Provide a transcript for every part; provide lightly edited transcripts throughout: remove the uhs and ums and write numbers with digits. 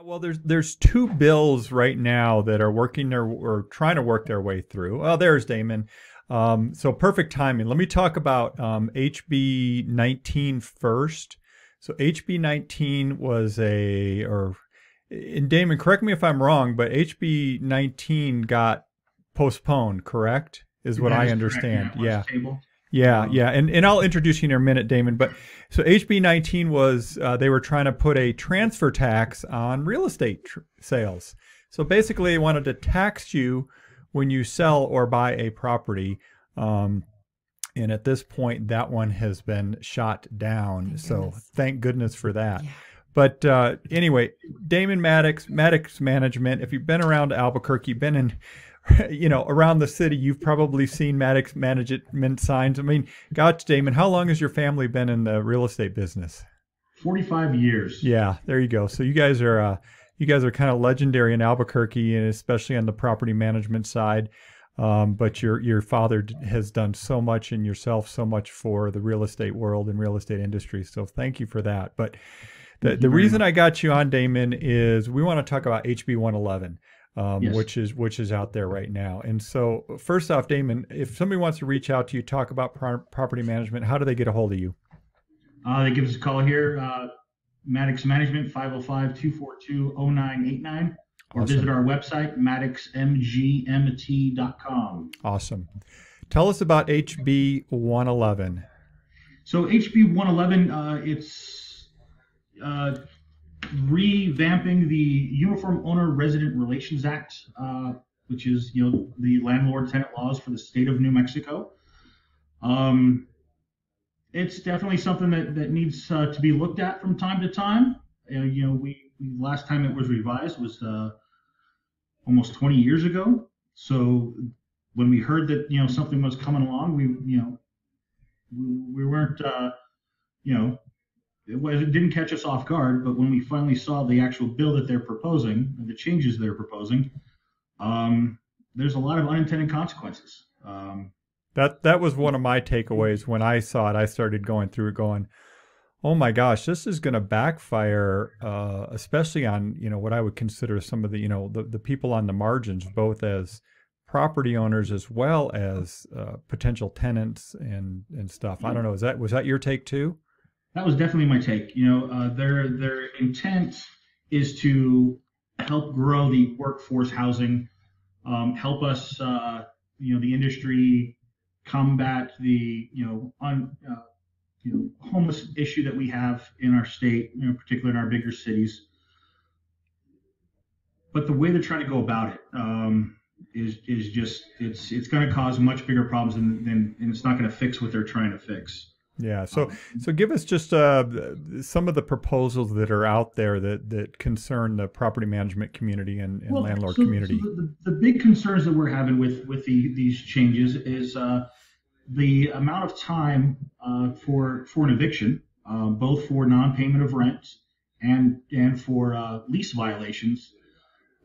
Well, there's two bills right now that are working their or trying to work their way through. Oh, there's Damon. So perfect timing. Let me talk about HB 19 first. So HB 19 was and Damon, correct me if I'm wrong, but HB 19 got postponed, correct? Is what That I is correct. understand. Yeah, it Yeah. was tabled. Yeah, Um, yeah, and I'll introduce you in a minute, Damon. But so HB 19 was they were trying to put a transfer tax on real estate sales. So basically, they wanted to tax you when you sell or buy a property. Um, and at this point, that one has been shot down. Thank So goodness. thank goodness for that. Yeah. But anyway, Damon Maddox, Maddox Management. If you've been around Albuquerque, been in around the city, you've probably seen Maddox management signs. I mean, gosh, Damon, how long has your family been in the real estate business? 45 years. Yeah, there you go. So you guys are kind of legendary in Albuquerque, and especially on the property management side. But your father has done so much, and yourself so much for the real estate world and real estate industry. So thank you for that. But the reason I got you on, Damon, is we want to talk about HB 111. Yes. Which is out there right now. And so, first off, Damon, if somebody wants to reach out to you, talk about property management, how do they get a hold of you? They give us a call here, Maddox Management, 505-242-0989, or Awesome. visit our website, maddoxmgmt.com. Awesome. Tell us about HB 111. So HB 111, it's revamping the Uniform Owner Resident Relations Act, which is the landlord-tenant laws for the state of New Mexico. It's definitely something that needs to be looked at from time to time. We last time it was revised was almost 20 years ago. So when we heard that something was coming along, we weren't it didn't catch us off guard. But when we finally saw the actual bill that they're proposing and the changes they're proposing, there's a lot of unintended consequences. That was one of my takeaways when I saw it. I started going through it, going, "Oh my gosh, this is going to backfire," especially on what I would consider some of the people on the margins, both as property owners as well as potential tenants and stuff. I don't know. Was that your take too? That was definitely my take. Their intent is to help grow the workforce housing, help us, the industry combat the homeless issue that we have in our state, particularly in our bigger cities. But the way they're trying to go about it is just it's going to cause much bigger problems and it's not going to fix what they're trying to fix. Yeah. So give us just some of the proposals that are out there that concern the property management community and landlord community. So the big concerns that we're having with these changes is the amount of time for an eviction, both for non-payment of rent and for lease violations.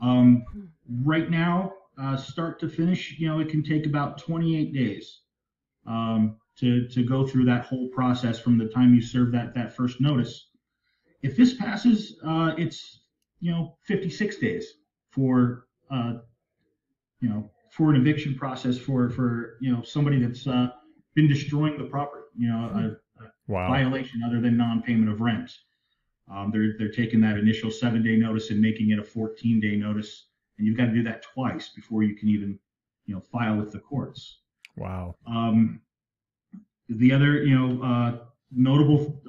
Right now, start to finish, it can take about 28 days. To go through that whole process from the time you serve that first notice. If this passes, it's 56 days for for an eviction process for somebody that's been destroying the property, a Wow. violation other than non-payment of rent. They're taking that initial 7-day notice and making it a 14-day notice, and you've got to do that twice before you can even file with the courts. Wow. The other, notable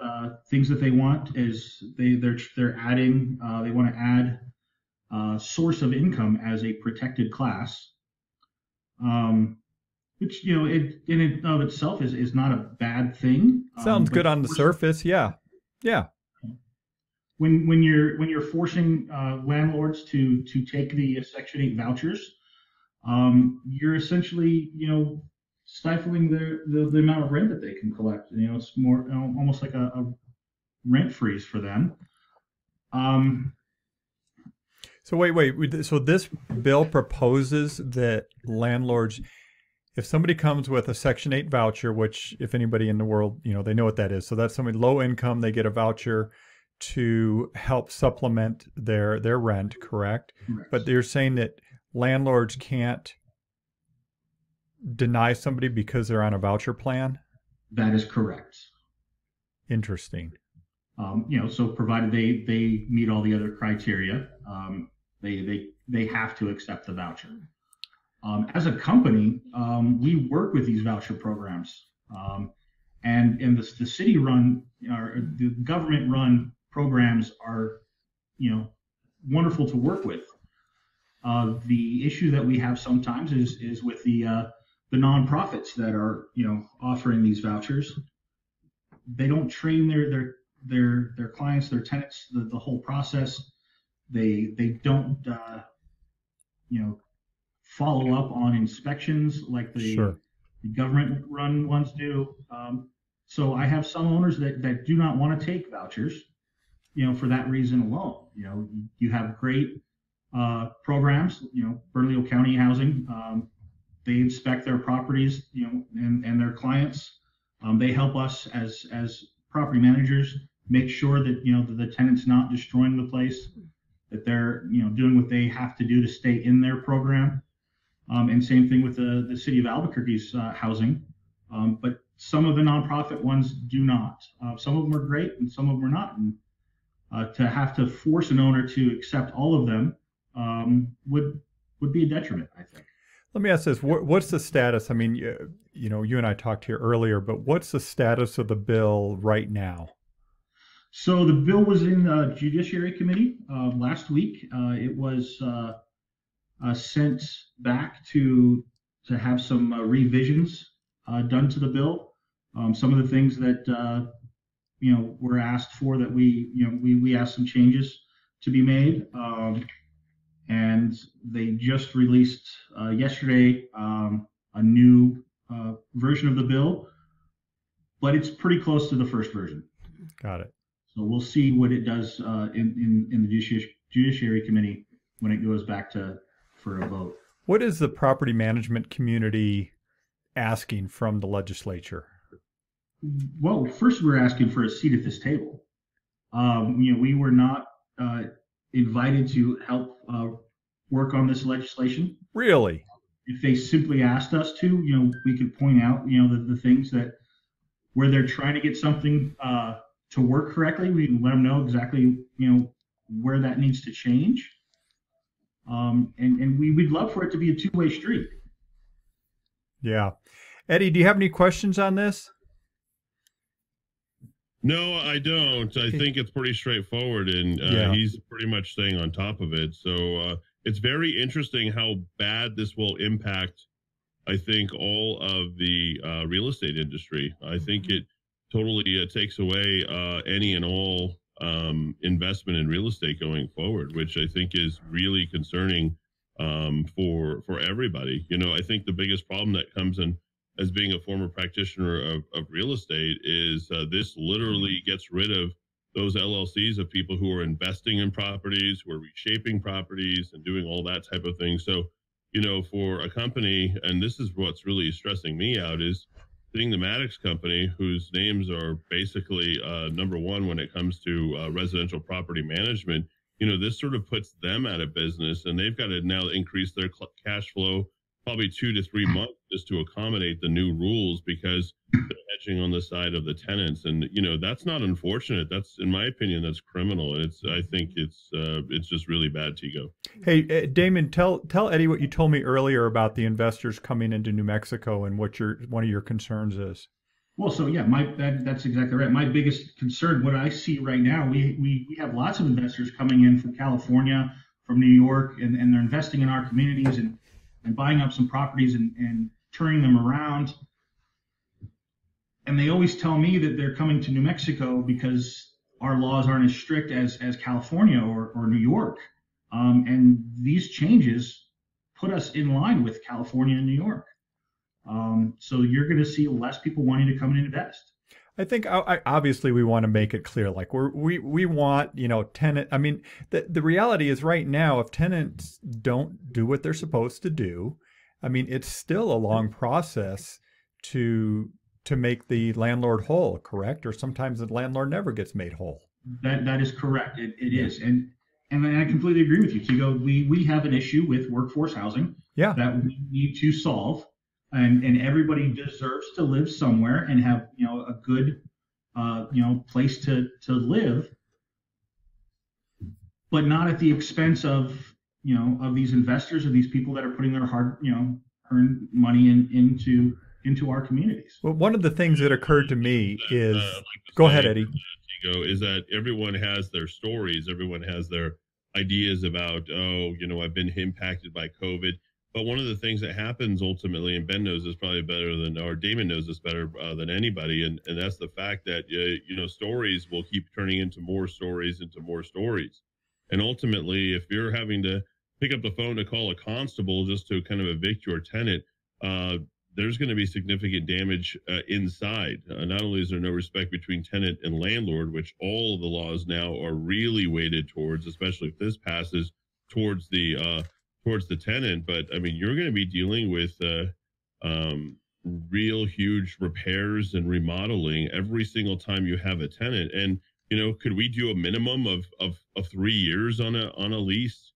things that they want is they're adding. They want to add source of income as a protected class, which in and of itself is not a bad thing. Sounds good on the surface. Yeah. Yeah. When you're forcing landlords to take the Section 8 vouchers, you're essentially stifling the amount of rent that they can collect. It's more almost like a rent freeze for them. So wait. So this bill proposes that landlords, if somebody comes with a Section 8 voucher, which if anybody in the world, they know what that is. So that's somebody low income, they get a voucher to help supplement their rent, correct? Correct. But they're saying that landlords can't deny somebody because they're on a voucher plan? That is correct. Interesting. So provided they meet all the other criteria, they have to accept the voucher. As a company, we work with these voucher programs, and the city run or the government run programs are, wonderful to work with. The issue that we have sometimes is with the nonprofits that are offering these vouchers. They don't train their clients, their tenants, the whole process. They don't follow up on inspections like the government run ones do. So I have some owners that do not want to take vouchers, for that reason alone. You have great programs, Bernalillo County Housing. They inspect their properties, and their clients. They help us as property managers make sure that the tenant's not destroying the place, that they're doing what they have to do to stay in their program. And same thing with the city of Albuquerque's housing. But some of the nonprofit ones do not. Some of them are great and some of them are not. And to have to force an owner to accept all of them would be a detriment, I think. Let me ask this: what's the status? I mean, you and I talked here earlier, but what's the status of the bill right now? So the bill was in the Judiciary Committee last week. It was sent back to have some revisions done to the bill. Some of the things that were asked for, that we asked some changes to be made. And they just released yesterday a new version of the bill, but it's pretty close to the first version. Got it. So we'll see what it does in the Judiciary Committee when it goes back for a vote. What is the property management community asking from the legislature? Well, first we're asking for a seat at this table. We were not invited to help work on this legislation. Really? If they simply asked us to, we could point out, the things that where they're trying to get something to work correctly. We can let them know exactly, where that needs to change. And we'd love for it to be a two-way street. Yeah. Eddie, do you have any questions on this? No, I don't. I think it's pretty straightforward, and he's pretty much staying on top of it. So it's very interesting how bad this will impact, I think, all of the real estate industry. I think it totally takes away any and all investment in real estate going forward, which I think is really concerning for everybody. I think the biggest problem that comes in, as being a former practitioner of real estate, is this literally gets rid of those LLCs of people who are investing in properties, who are reshaping properties and doing all that type of thing. So, for a company, and this is what's really stressing me out, is seeing the Maddox company, whose names are basically number one when it comes to residential property management. This sort of puts them out of business, and they've got to now increase their cash flow probably 2 to 3 months just to accommodate the new rules, because they're hedging on the side of the tenants. And, that's not unfortunate. That's, in my opinion, that's criminal. And I think it's just really bad, Tego. Hey, Damon, tell Eddie what you told me earlier about the investors coming into New Mexico and what one of your concerns is. Well, so yeah, that's exactly right. My biggest concern, what I see right now, we have lots of investors coming in from California, from New York, and they're investing in our communities and buying up some properties and turning them around. And they always tell me that they're coming to New Mexico because our laws aren't as strict as California or New York. And these changes put us in line with California and New York. So you're going to see less people wanting to come and invest. I think obviously we want to make it clear, like we want, tenant. I mean, the reality is right now, if tenants don't do what they're supposed to do, I mean, it's still a long process to make the landlord whole, correct? Or sometimes the landlord never gets made whole. That is correct. It is, and I completely agree with you. Tego, we have an issue with workforce housing that we need to solve, and everybody deserves to live somewhere and have a good place to live, but not at the expense of of these investors or these people that are putting their hard earned money into our communities. Well, one of the things that occurred to me is, go ahead, Eddie. Is that everyone has their stories, everyone has their ideas about, I've been impacted by COVID. But one of the things that happens ultimately, and Ben knows this probably better than, or Damon knows this better than anybody, and that's the fact that, stories will keep turning into more stories, And ultimately, if you're having to pick up the phone to call a constable just to kind of evict your tenant, there's going to be significant damage inside. Not only is there no respect between tenant and landlord, which all of the laws now are really weighted towards, especially if this passes, towards the tenant, but I mean, you're going to be dealing with real huge repairs and remodeling every single time you have a tenant. And could we do a minimum of 3 years on a lease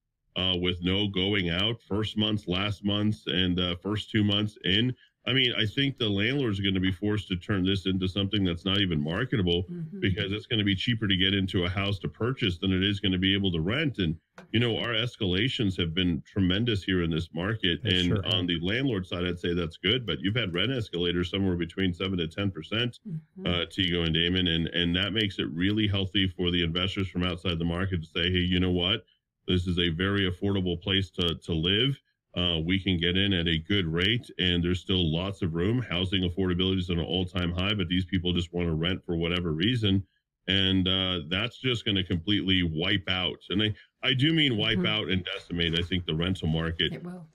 with no going out, first months, last months, and first 2 months in? I mean, I think the landlords are going to be forced to turn this into something that's not even marketable, because it's going to be cheaper to get into a house to purchase than it is going to be able to rent. And, our escalations have been tremendous here in this market. And on the landlord side, I'd say that's good. But you've had rent escalators somewhere between 7 to 10%, Tego and Damon. And that makes it really healthy for the investors from outside the market to say, hey, you know what? This is a very affordable place to live. We can get in at a good rate, and there's still lots of room. Housing affordability is at an all-time high, but these people just want to rent for whatever reason. And that's just going to completely wipe out. And I do mean wipe out and decimate, I think, the rental market. It will.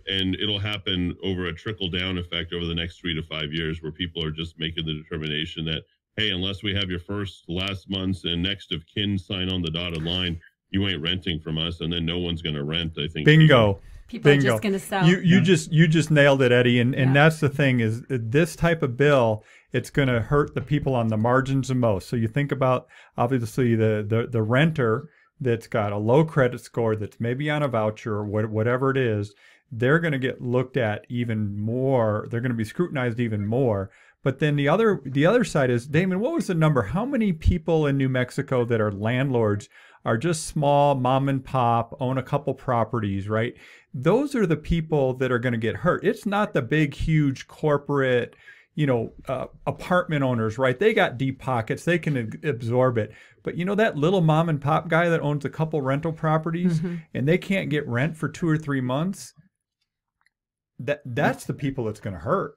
And it'll happen over a trickle-down effect over the next 3 to 5 years, where people are just making the determination that, hey, unless we have your first, last month's, and next of kin sign on the dotted line, you ain't renting from us, and then no one's going to rent, I think. Bingo. People are just going to sell. You just nailed it, Eddie. And that's the thing, is this type of bill, it's going to hurt the people on the margins the most. So you think about, obviously, the renter that's got a low credit score, that's maybe on a voucher or whatever it is, they're going to get looked at even more. They're going to be scrutinized even more. But then the other side is, Damon, what was the number? How many people in New Mexico that are landlords are just small mom and pop, own a couple properties, right? Those are the people that are going to get hurt. It's not the big, huge corporate, apartment owners, right? They got deep pockets. They can absorb it. But that little mom and pop guy that owns a couple rental properties and they can't get rent for 2 or 3 months, that's the people that's going to hurt.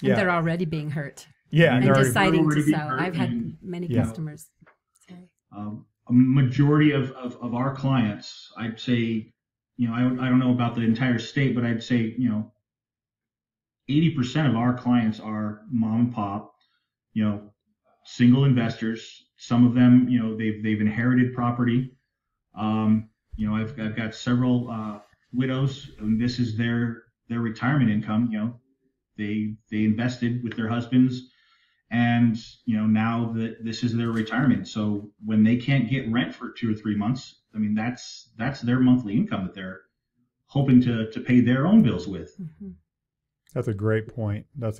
And they're already being hurt. Yeah. And deciding to sell. I've had many customers say. A majority of our clients, I'd say, I don't know about the entire state, but I'd say, 80% of our clients are mom and pop, single investors. Some of them, they've inherited property. I've got several widows, and this is their retirement income. They invested with their husbands, and now that this is their retirement. So when they can't get rent for 2 or 3 months, I mean, that's their monthly income that they're hoping to pay their own bills with. That's a great point. Well,